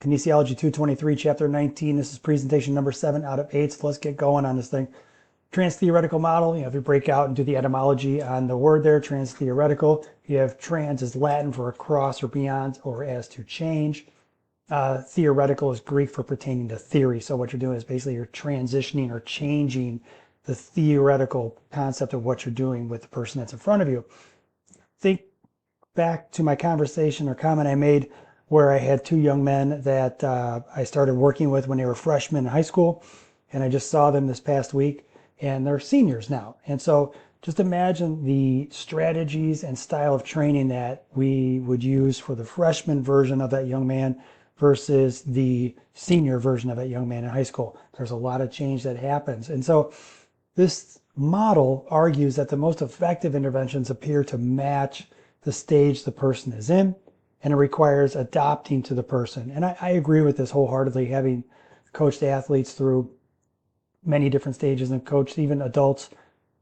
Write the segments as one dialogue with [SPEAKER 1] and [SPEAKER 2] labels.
[SPEAKER 1] Kinesiology 223, Chapter 19. This is presentation number 7 out of 8. So let's get going on this thing. Trans-theoretical model, if you break out and do the etymology on the word there, trans-theoretical, you have trans is Latin for across or beyond or as to change. Theoretical is Greek for pertaining to theory. So what you're doing is basically you're transitioning or changing the theoretical concept of what you're doing with the person that's in front of you. Think back to my conversation or comment I made where I had two young men that I started working with when they were freshmen in high school, and I just saw them this past week, and they're seniors now. And so just imagine the strategies and style of training that we would use for the freshman version of that young man versus the senior version of that young man in high school. There's a lot of change that happens. And so this model argues that the most effective interventions appear to match the stage the person is in, and it requires adapting to the person. And I agree with this wholeheartedly, having coached athletes through many different stages and coached even adults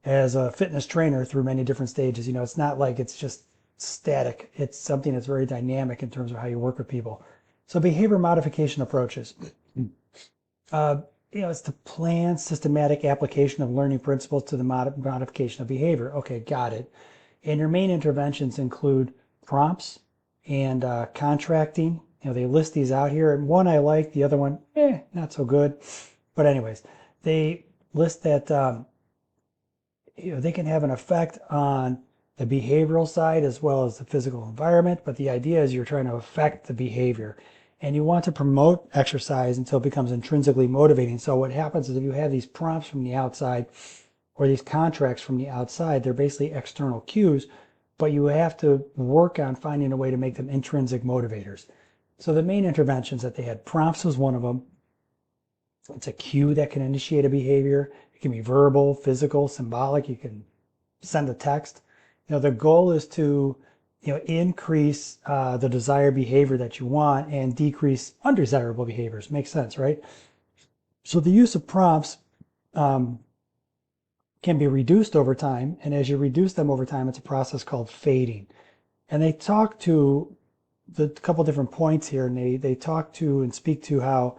[SPEAKER 1] as a fitness trainer through many different stages. It's not like it's just static. It's something that's very dynamic in terms of how you work with people. So behavior modification approaches. It's the planned systematic application of learning principles to the modification of behavior. Okay, got it. And your main interventions include prompts and contracting. They list these out here. And one I like, the other one, not so good. But anyways, they list that they can have an effect on the behavioral side as well as the physical environment. But the idea is you're trying to affect the behavior. And you want to promote exercise until it becomes intrinsically motivating. So what happens is if you have these prompts from the outside or these contracts from the outside, they're basically external cues, but you have to work on finding a way to make them intrinsic motivators. So the main interventions that they had, prompts was one of them. It's a cue that can initiate a behavior. It can be verbal, physical, symbolic. You can send a text. The goal is to increase the desired behavior that you want and decrease undesirable behaviors. Makes sense, right? So the use of prompts can be reduced over time. And as you reduce them over time, it's a process called fading. And they talk to the couple different points here, and they talk to and speak to how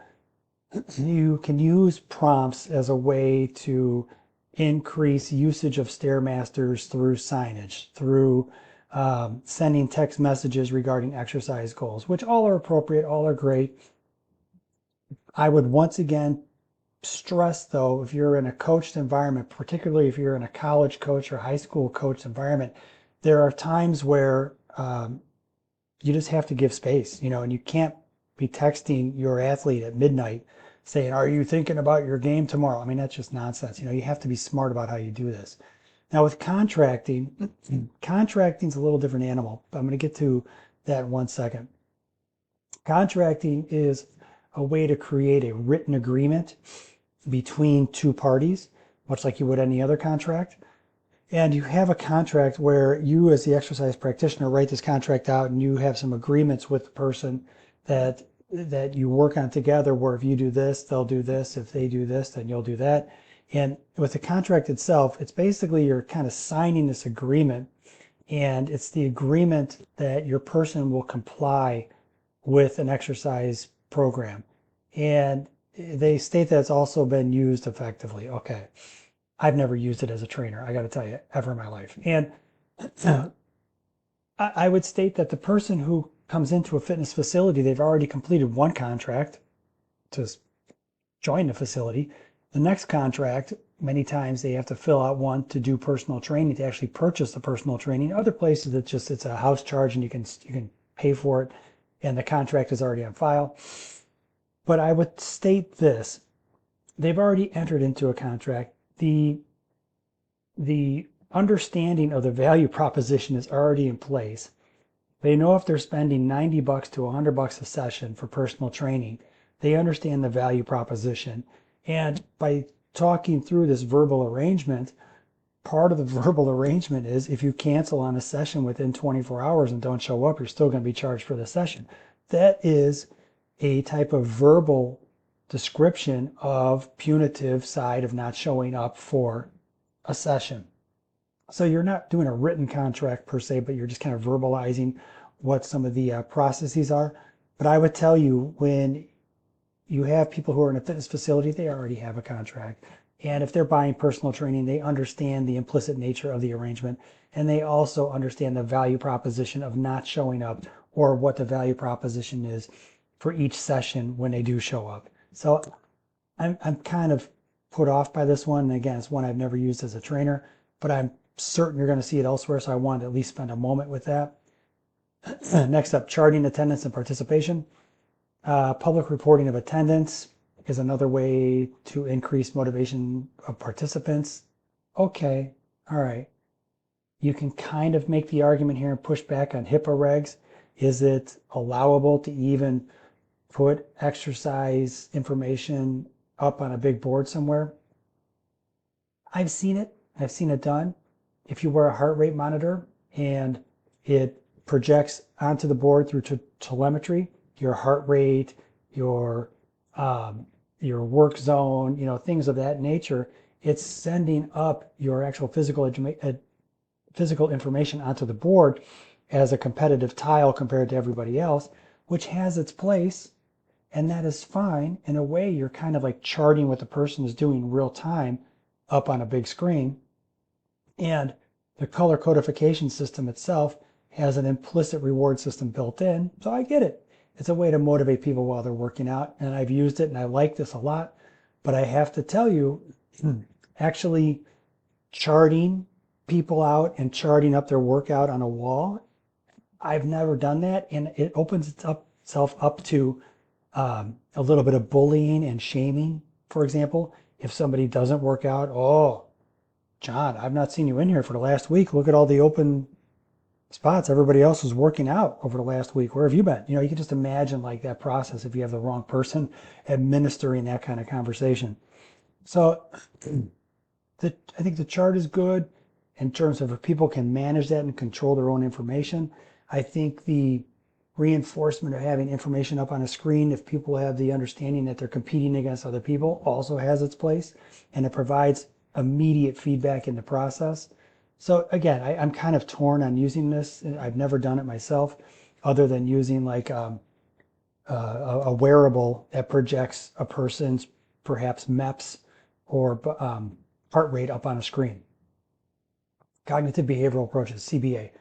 [SPEAKER 1] you can use prompts as a way to increase usage of Stairmasters through signage, through sending text messages regarding exercise goals, which all are appropriate, all are great. I would once again stress, though, if you're in a coached environment, particularly if you're in a college coach or high school coach environment, there are times where you just have to give space, and you can't be texting your athlete at midnight saying, "Are you thinking about your game tomorrow?" I mean, that's just nonsense. You have to be smart about how you do this. Now with contracting, contracting's a little different animal, but I'm going to get to that in 1 second. Contracting is a way to create a written agreement between two parties, much like you would any other contract. And you have a contract where you, as the exercise practitioner, write this contract out, and you have some agreements with the person that you work on together, where if you do this, they'll do this. If they do this, then you'll do that. And with the contract itself, it's basically you're kind of signing this agreement, and it's the agreement that your person will comply with an exercise program. And they state that it's also been used effectively. Okay. I've never used it as a trainer, I got to tell you, ever in my life. And I would state that the person who comes into a fitness facility, they've already completed one contract to join the facility. The next contract, many times they have to fill out one to do personal training, to actually purchase the personal training. Other places it's a house charge and you can pay for it, and the contract is already on file. But I would state this: they've already entered into a contract. The understanding of the value proposition is already in place. They know if they're spending $90 to $100 a session for personal training, they understand the value proposition. And by talking through this verbal arrangement, part of the verbal arrangement is if you cancel on a session within 24 hours and don't show up, you're still going to be charged for the session. That is a type of verbal description of punitive side of not showing up for a session. So you're not doing a written contract per se, but you're just kind of verbalizing what some of the processes are. But I would tell you, when you have people who are in a fitness facility, they already have a contract. And if they're buying personal training, they understand the implicit nature of the arrangement. And they also understand the value proposition of not showing up, or what the value proposition is for each session when they do show up. So I'm kind of put off by this one. And again, it's one I've never used as a trainer, but I'm certain you're going to see it elsewhere. So I wanted to at least spend a moment with that. Next up, charting attendance and participation. Public reporting of attendance is another way to increase motivation of participants. Okay, all right. You can kind of make the argument here and push back on HIPAA regs. Is it allowable to even put exercise information up on a big board somewhere? I've seen it. I've seen it done. If you wear a heart rate monitor and it projects onto the board through telemetry, your heart rate, your work zone, things of that nature, it's sending up your actual physical information onto the board as a competitive tile compared to everybody else, which has its place, and that is fine. In a way, you're kind of like charting what the person is doing real time up on a big screen. And the color codification system itself has an implicit reward system built in. So I get it. It's a way to motivate people while they're working out. And I've used it and I like this a lot. But I have to tell you, actually charting people out and charting up their workout on a wall, I've never done that. And it opens itself up to a little bit of bullying and shaming. For example, if somebody doesn't work out, oh, John, I've not seen you in here for the last week. Look at all the open spots. Everybody else was working out over the last week. Where have you been? You can just imagine like that process if you have the wrong person administering that kind of conversation. So I think the chart is good in terms of if people can manage that and control their own information. I think the reinforcement of having information up on a screen, if people have the understanding that they're competing against other people, also has its place, and it provides immediate feedback in the process. So again, I'm kind of torn on using this. I've never done it myself, other than using like a wearable that projects a person's perhaps MEPS or heart rate up on a screen. Cognitive behavioral approaches, CBA.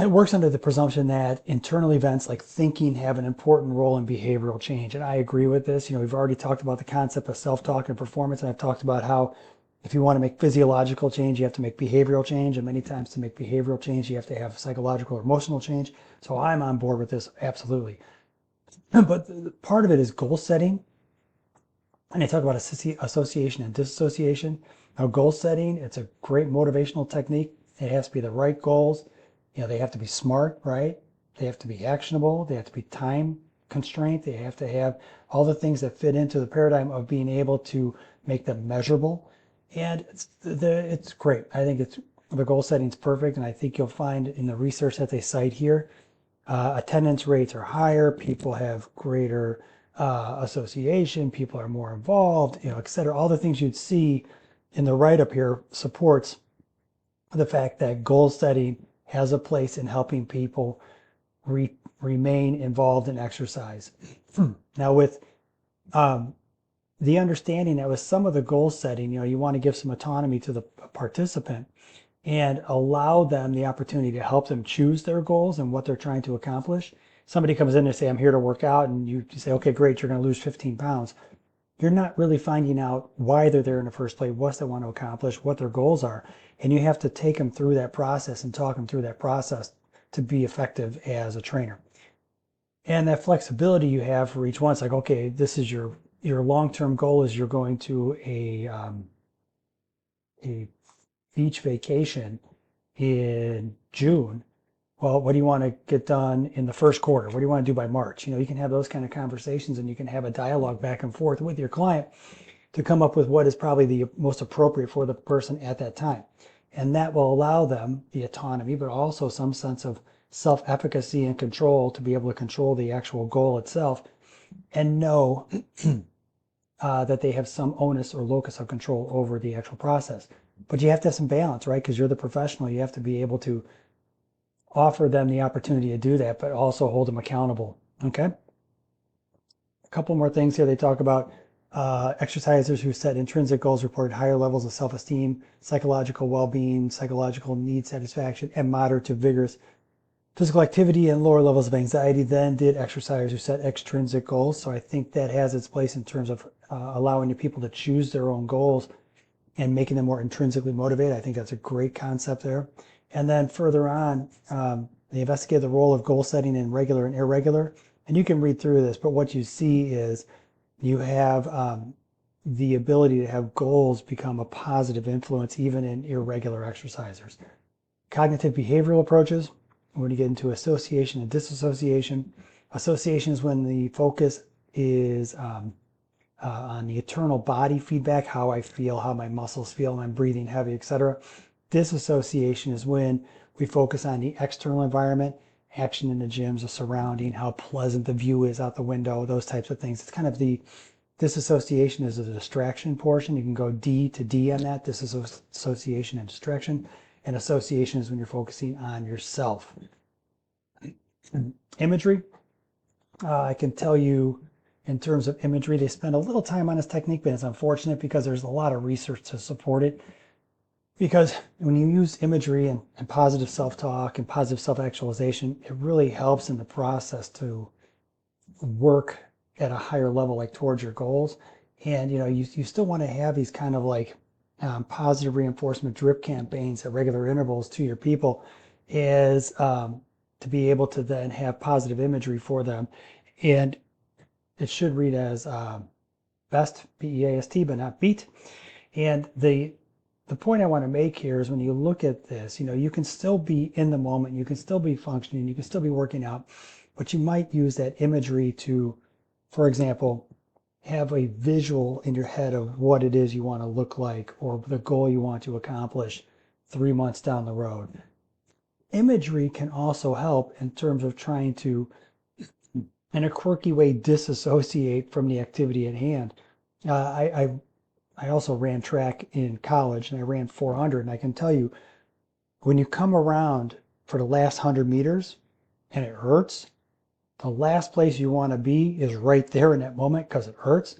[SPEAKER 1] It works under the presumption that internal events like thinking have an important role in behavioral change. And I agree with this. We've already talked about the concept of self-talk and performance. And I've talked about how if you want to make physiological change, you have to make behavioral change. And many times to make behavioral change, you have to have psychological or emotional change. So I'm on board with this, absolutely. But part of it is goal setting. And I talk about association and disassociation. Now, goal setting, it's a great motivational technique. It has to be the right goals. They have to be smart, right? They have to be actionable. They have to be time constraint. They have to have all the things that fit into the paradigm of being able to make them measurable. And it's great. I think the goal setting is perfect. And I think you'll find in the research that they cite here, attendance rates are higher. People have greater association. People are more involved, et cetera. All the things you'd see in the write-up here supports the fact that goal setting has a place in helping people remain involved in exercise. Now, with the understanding that with some of the goal setting, you want to give some autonomy to the participant and allow them the opportunity to help them choose their goals and what they're trying to accomplish. Somebody comes in and say, I'm here to work out, and you say, okay, great, you're going to lose 15 pounds. You're not really finding out why they're there in the first place, what they want to accomplish, what their goals are. And you have to take them through that process and talk them through that process to be effective as a trainer. And that flexibility you have for each one, it's like, okay, this is your long-term goal is you're going to a beach vacation in June. Well, what do you want to get done in the first quarter? What do you want to do by March? You can have those kind of conversations, and you can have a dialogue back and forth with your client to come up with what is probably the most appropriate for the person at that time. And that will allow them the autonomy, but also some sense of self-efficacy and control to be able to control the actual goal itself and know that they have some onus or locus of control over the actual process. But you have to have some balance, right? Because you're the professional. You have to be able to offer them the opportunity to do that, but also hold them accountable Okay. A couple more things here. They talk about exercisers who set intrinsic goals reported higher levels of self-esteem, psychological well-being, psychological need satisfaction, and moderate to vigorous physical activity and lower levels of anxiety than did exercisers who set extrinsic goals. So I think that has its place in terms of allowing people to choose their own goals and making them more intrinsically motivated. I think that's a great concept there. And then further on, they investigate the role of goal setting in regular and irregular. And you can read through this, but what you see is you have the ability to have goals become a positive influence even in irregular exercisers. Cognitive behavioral approaches, we're going to get into association and disassociation. Association is when the focus is on the internal body feedback, how I feel, how my muscles feel, I'm breathing heavy, etc. Disassociation is when we focus on the external environment, action in the gyms, the surrounding, how pleasant the view is out the window, those types of things. It's kind of the disassociation is the distraction portion. You can go D to D on that, disassociation and distraction. And association is when you're focusing on yourself. Imagery, I can tell you in terms of imagery, they spend a little time on this technique, but it's unfortunate because there's a lot of research to support it. Because when you use imagery and positive self-talk and positive self-actualization, it really helps in the process to work at a higher level, like towards your goals. And you still want to have these kind of like positive reinforcement drip campaigns at regular intervals to your people, is to be able to then have positive imagery for them. And it should read as BEAST, B-E-A-S-T, but not beat. And the point I want to make here is when you look at this, you can still be in the moment, you can still be functioning, you can still be working out, but you might use that imagery to, for example, have a visual in your head of what it is you want to look like or the goal you want to accomplish 3 months down the road. Imagery can also help in terms of trying to, in a quirky way, disassociate from the activity at hand. I also ran track in college and I ran 400, and I can tell you, when you come around for the last 100 meters and it hurts, the last place you want to be is right there in that moment because it hurts.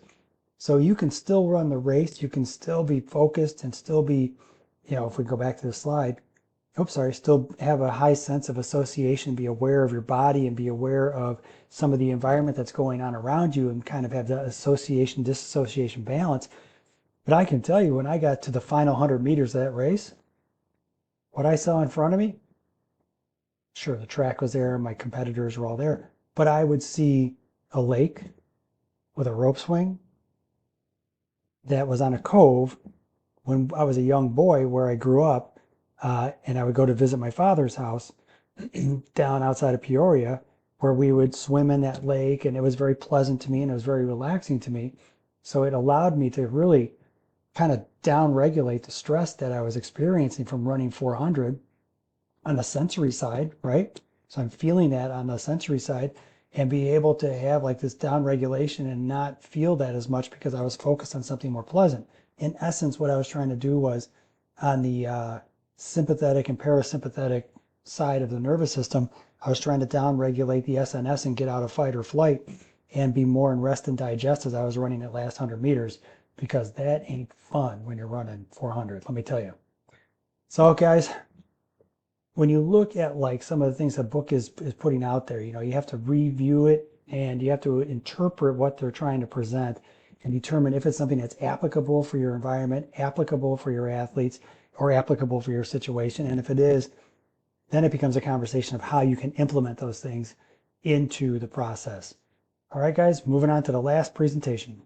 [SPEAKER 1] So you can still run the race, you can still be focused and still be, if we go back to the slide, still have a high sense of association, be aware of your body and be aware of some of the environment that's going on around you and kind of have the association, disassociation balance. But I can tell you, when I got to the final 100 meters of that race, what I saw in front of me, sure, the track was there, my competitors were all there, but I would see a lake with a rope swing that was on a cove when I was a young boy where I grew up, and I would go to visit my father's house down outside of Peoria, where we would swim in that lake, and it was very pleasant to me and it was very relaxing to me. So it allowed me to really kind of down regulate the stress that I was experiencing from running 400 on the sensory side, right? So I'm feeling that on the sensory side and be able to have like this down regulation and not feel that as much because I was focused on something more pleasant. In essence, what I was trying to do was on the sympathetic and parasympathetic side of the nervous system, I was trying to down regulate the SNS and get out of fight or flight and be more in rest and digest as I was running that last 100 meters, because that ain't fun when you're running 400, let me tell you. So guys, when you look at like some of the things the book is putting out there, you have to review it and you have to interpret what they're trying to present and determine if it's something that's applicable for your environment, applicable for your athletes, or applicable for your situation. And if it is, then it becomes a conversation of how you can implement those things into the process. All right, guys, moving on to the last presentation.